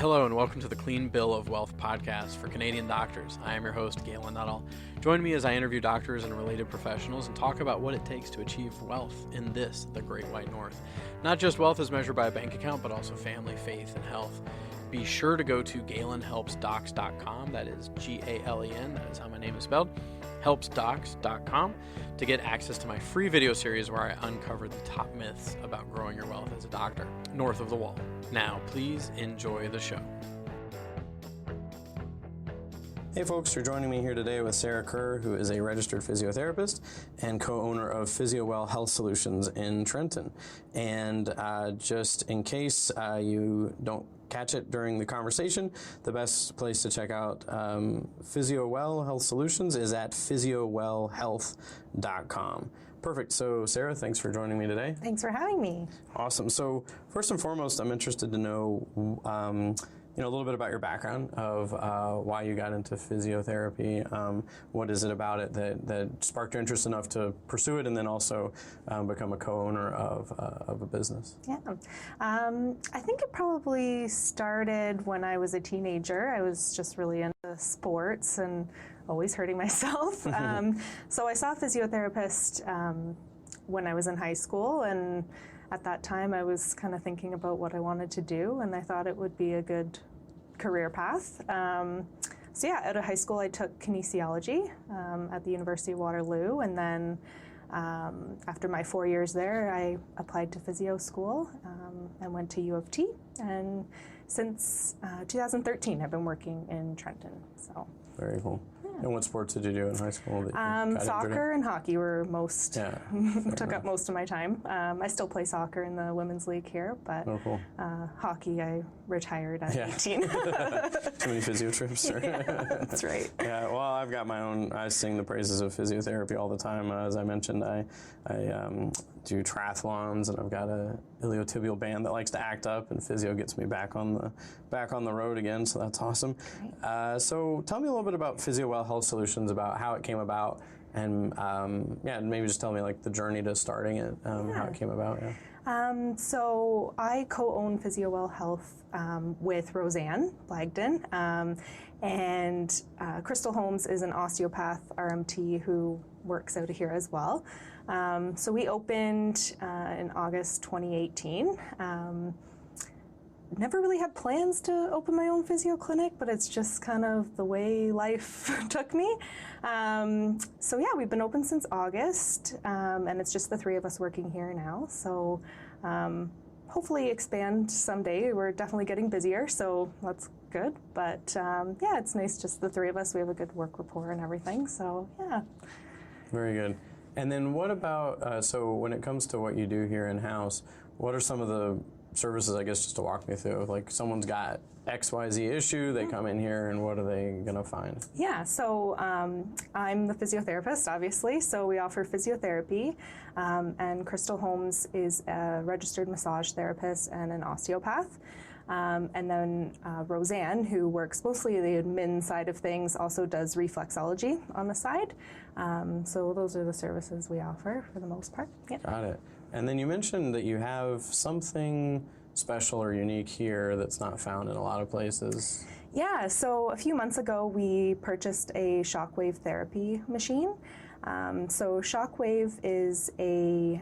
Hello and welcome to the Clean Bill of Wealth podcast for Canadian doctors. I am your host, Galen Nuttall. Join me as I interview doctors and related professionals and talk about what it takes to achieve wealth in this, the Great White North. Not just wealth as measured by a bank account, but also family, faith, and health. Be sure to go to GalenHelpsDocs.com, that is G-A-L-E-N, that is how my name is spelled, helpsdocs.com, to get access to my free video series where I uncover the top myths about growing your wealth as a doctor, north of the wall. Now, please enjoy the show. Hey folks, you're joining me here today with Sarah Kerr, who is a registered physiotherapist and co-owner of PhysioWell Health Solutions in Trenton. And just in case you don't catch it during the conversation, the best place to check out PhysioWell Health Solutions is at PhysioWellHealth.com. Perfect. So, Sarah, thanks for joining me today. Thanks for having me. Awesome. So, first and foremost, I'm interested to know, a little bit about your background of why you got into physiotherapy. What is it about it that sparked your interest enough to pursue it, and then also become a co-owner of a business? Yeah. I think it probably started when I was a teenager. I was just really into sports and always hurting myself. So I saw a physiotherapist when I was in high school, and at that time I was kind of thinking about what I wanted to do, and I thought it would be a good career path. So yeah, out of high school I took kinesiology at the University of Waterloo, and then after my 4 years there I applied to physio school and went to U of T, and since 2013 I've been working in Trenton. So very cool. And what sports did you do in high school? Soccer and hockey were took up most of my time. I still play soccer in the women's league here, but hockey I retired at 18. Too many physio trips? Yeah, that's right. Yeah, well, I've got my own. I sing the praises of physiotherapy all the time. As I mentioned, I do triathlons, and I've got a iliotibial band that likes to act up, and physio gets me back on the road again, so that's awesome. Right. So tell me a little bit about PhysioWell Health Solutions, about how it came about, and maybe just tell me like the journey to starting it, how it came about. Yeah. So I co-own PhysioWell Health with Roseanne Blagden, and Crystal Holmes is an osteopath RMT who works out of here as well. So we opened in August 2018. Never really had plans to open my own physio clinic, but it's just kind of the way life took me. So yeah, we've been open since August, and it's just the three of us working here now. So hopefully expand someday. We're definitely getting busier, so that's good. But yeah, it's nice just the three of us. We have a good work rapport and everything, so yeah. Very good. And then what about, so when it comes to what you do here in-house, what are some of the services, I guess, just to walk me through? Like someone's got XYZ issue, they come in here, and what are they going to find? Yeah, so I'm the physiotherapist, obviously, so we offer physiotherapy, and Crystal Holmes is a registered massage therapist and an osteopath. And then Roseanne, who works mostly the admin side of things, also does reflexology on the side. So those are the services we offer for the most part. Yeah. Got it. And then you mentioned that you have something special or unique here that's not found in a lot of places. Yeah, so a few months ago we purchased a shockwave therapy machine. So shockwave is a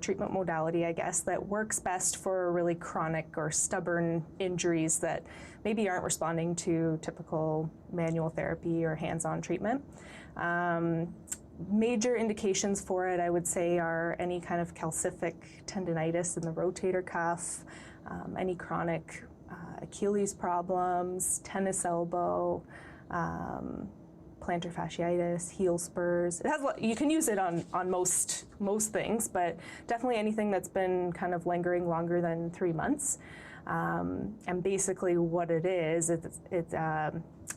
treatment modality, I guess, that works best for really chronic or stubborn injuries that maybe aren't responding to typical manual therapy or hands-on treatment. Major indications for it, I would say, are any kind of calcific tendinitis in the rotator cuff, any chronic Achilles problems, tennis elbow, plantar fasciitis, heel spurs. It has, you can use it on most things, but definitely anything that's been kind of lingering longer than 3 months. And basically what it is, it's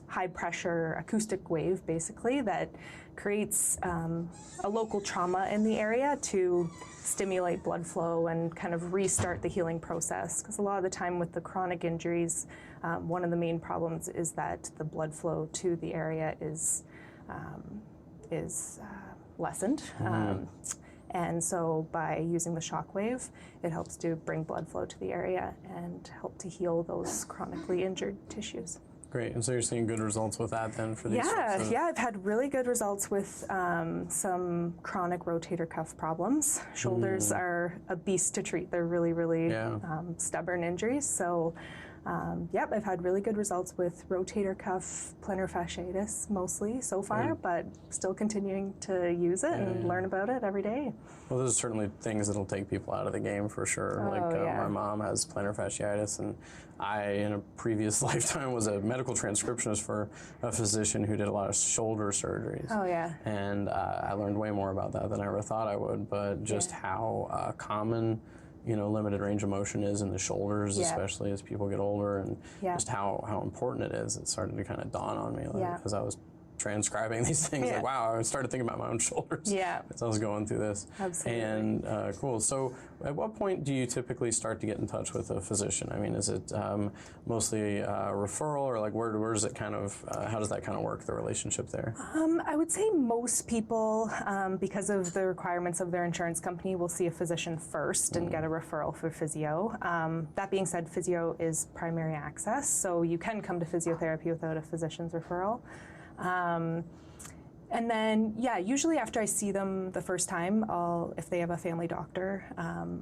high pressure acoustic wave, basically, that creates a local trauma in the area to stimulate blood flow and kind of restart the healing process. Because a lot of the time with the chronic injuries, one of the main problems is that the blood flow to the area is lessened. And so by using the shockwave, it helps to bring blood flow to the area and help to heal those chronically injured tissues. Great. And so you're seeing good results with that then for these Yeah, I've had really good results with some chronic rotator cuff problems. Shoulders are a beast to treat. They're really, really stubborn injuries. So, I've had really good results with rotator cuff plantar fasciitis mostly so far, but still continuing to use it and learn about it every day. Well, those are certainly things that'll take people out of the game for sure. My mom has plantar fasciitis, and I, in a previous lifetime, was a medical transcriptionist for a physician who did a lot of shoulder surgeries. Oh, yeah. And I learned way more about that than I ever thought I would, but just how common limited range of motion is in the shoulders, especially as people get older, and just how important it is. It started to kind of dawn on me as I was transcribing these things. Like, wow, I started thinking about my own shoulders as I was going through this. Absolutely. And cool. So at what point do you typically start to get in touch with a physician? I mean, is it mostly a referral, or like where does it kind of, how does that kind of work, the relationship there? I would say most people, because of the requirements of their insurance company, will see a physician first and get a referral for physio. That being said, physio is primary access, so you can come to physiotherapy without a physician's referral. And then, usually after I see them the first time, if they have a family doctor,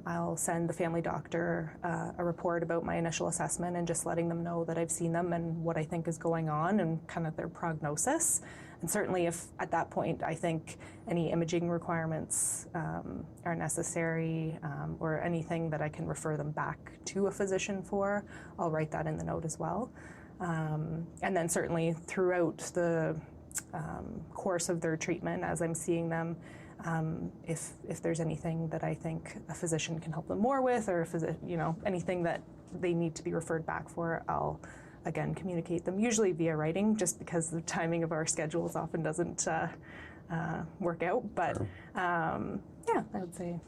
I'll send the family doctor a report about my initial assessment and just letting them know that I've seen them and what I think is going on and kind of their prognosis. And certainly if at that point I think any imaging requirements are necessary or anything that I can refer them back to a physician for, I'll write that in the note as well. And then certainly throughout the course of their treatment, as I'm seeing them, if there's anything that I think a physician can help them more with, or anything that they need to be referred back for, I'll again communicate them, usually via writing, just because the timing of our schedules often doesn't work out. But I would say.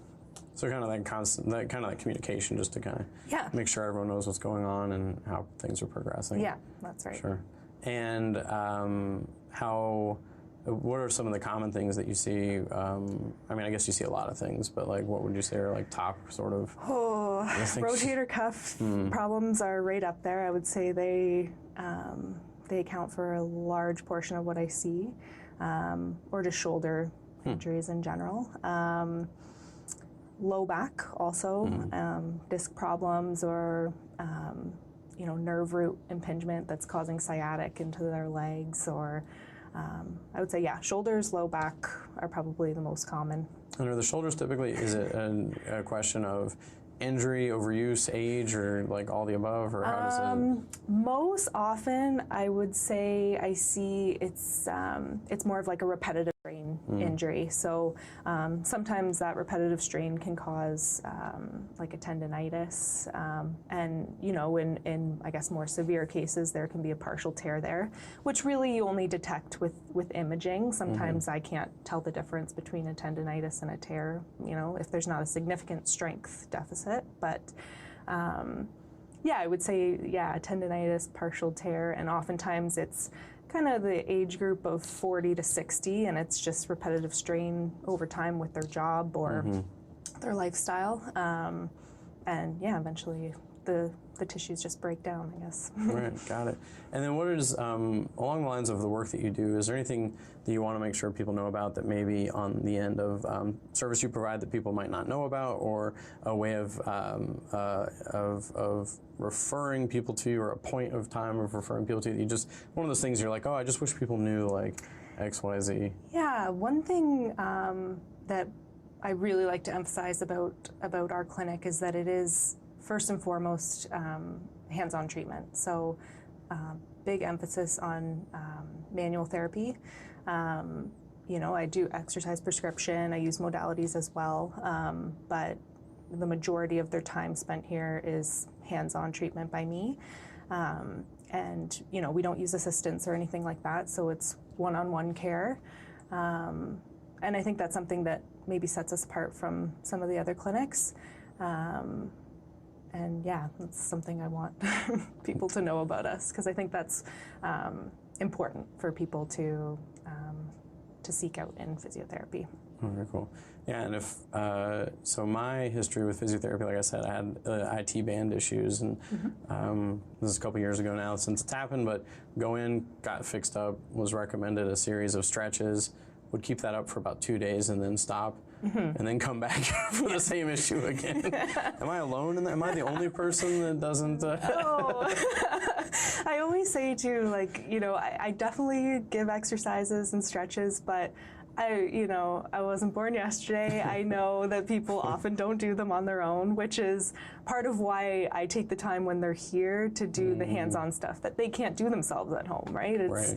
So kind of that constant, that communication, just to kind of make sure everyone knows what's going on and how things are progressing. Yeah, that's right. Sure. And what are some of the common things that you see? I mean, I guess you see a lot of things, but like, what would you say are like top sort of? Rotator cuff problems are right up there. I would say they account for a large portion of what I see, or just shoulder injuries in general. Low back also, disc problems, or nerve root impingement that's causing sciatic into their legs, or I would say shoulders, low back are probably the most common. And are the shoulders typically, is it a question of injury, overuse, age, or like all the above, or how does it? Most often, I would say I see it's more of like a repetitive strain injury. So sometimes that repetitive strain can cause like a tendinitis, and in I guess more severe cases there can be a partial tear there, which really you only detect with imaging. Sometimes I can't tell the difference between a tendinitis and a tear, if there's not a significant strength deficit. But I would say a tendinitis, partial tear, and oftentimes it's kind of the age group of 40 to 60, and it's just repetitive strain over time with their job or their lifestyle, and eventually the tissues just break down, I guess. Right, got it. And then what is, along the lines of the work that you do, is there anything that you want to make sure people know about that maybe on the end of service you provide that people might not know about, or a way of referring people to you, or a point of time of referring people to you, that you just, one of those things you're like, oh, I just wish people knew, like X, Y, Z? Yeah, one thing that I really like to emphasize about our clinic is that it is first and foremost hands-on treatment. So big emphasis on manual therapy. I do exercise prescription, I use modalities as well, but the majority of their time spent here is hands-on treatment by me. And we don't use assistants or anything like that, so it's one-on-one care. And I think that's something that maybe sets us apart from some of the other clinics. And that's something I want people to know about us, because I think that's important for people to seek out in physiotherapy. Oh, very cool. Yeah, and if so, my history with physiotherapy, like I said, I had IT band issues, and this is a couple years ago now since it's happened. But go in, got fixed up, was recommended a series of stretches, would keep that up for about 2 days, and then stop, and then come back for the same issue again. Am I alone in that? Am I the only person that doesn't? Oh. I always say too, like, I definitely give exercises and stretches, but I wasn't born yesterday. I know that people often don't do them on their own, which is part of why I take the time when they're here to do the hands-on stuff that they can't do themselves at home, right? It's,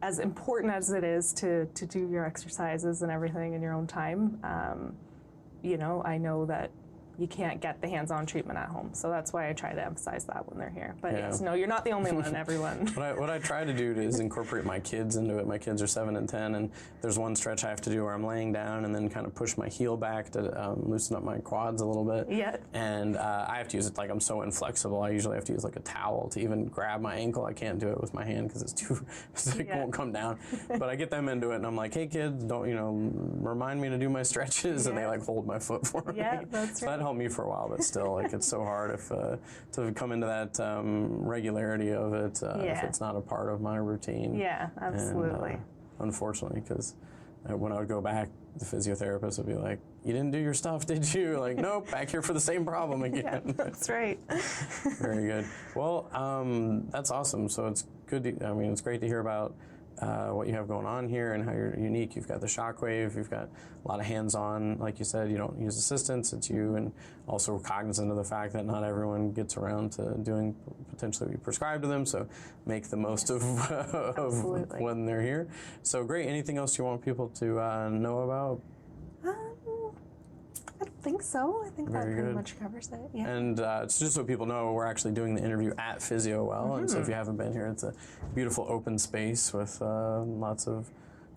as important as it is to do your exercises and everything in your own time, I know that you can't get the hands-on treatment at home. So that's why I try to emphasize that when they're here. But yes, no, you're not the only one, everyone. What I try to do is incorporate my kids into it. My kids are 7 and 10, and there's one stretch I have to do where I'm laying down and then kind of push my heel back to loosen up my quads a little bit. Yeah. And I have to use it, like, I'm so inflexible, I usually have to use like a towel to even grab my ankle. I can't do it with my hand because it won't come down. But I get them into it, and I'm like, hey kids, don't, remind me to do my stretches, and they like hold my foot for me. Yeah, that's So right. that helped me for a while, but still, like, it's so hard to come into that regularity of it if it's not a part of my routine. Yeah, absolutely. And, unfortunately, because when I would go back, the physiotherapist would be like, "You didn't do your stuff, did you?" Like, nope, back here for the same problem again. Yeah, that's right. Very good. Well, that's awesome. So it's good. It's great to hear about what you have going on here and how you're unique. You've got the shockwave, you've got a lot of hands-on, like you said, you don't use assistants, it's you, and also cognizant of the fact that not everyone gets around to doing potentially what you prescribe to them, so make the most of when they're here. So great. Anything else you want people to know about? I don't think so. I think that Very pretty good. much covers it. Yeah. And it's just so people know, we're actually doing the interview at PhysioWell, and so if you haven't been here, it's a beautiful open space with lots of,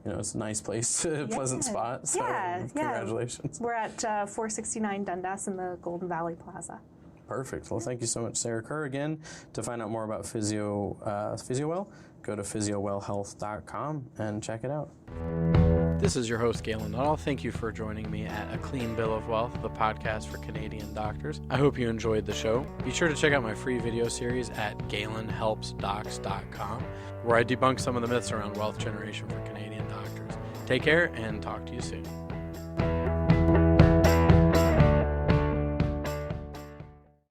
it's a nice place, pleasant spot. So congratulations. We're at 469 Dundas in the Golden Valley Plaza. Perfect. Well, thank you so much, Sarah Kerr. Again, to find out more about PhysioWell, go to PhysioWellHealth.com and check it out. This is your host, Galen Nuttall. Thank you for joining me at A Clean Bill of Wealth, the podcast for Canadian doctors. I hope you enjoyed the show. Be sure to check out my free video series at GalenHelpsDocs.com, where I debunk some of the myths around wealth generation for Canadian doctors. Take care and talk to you soon.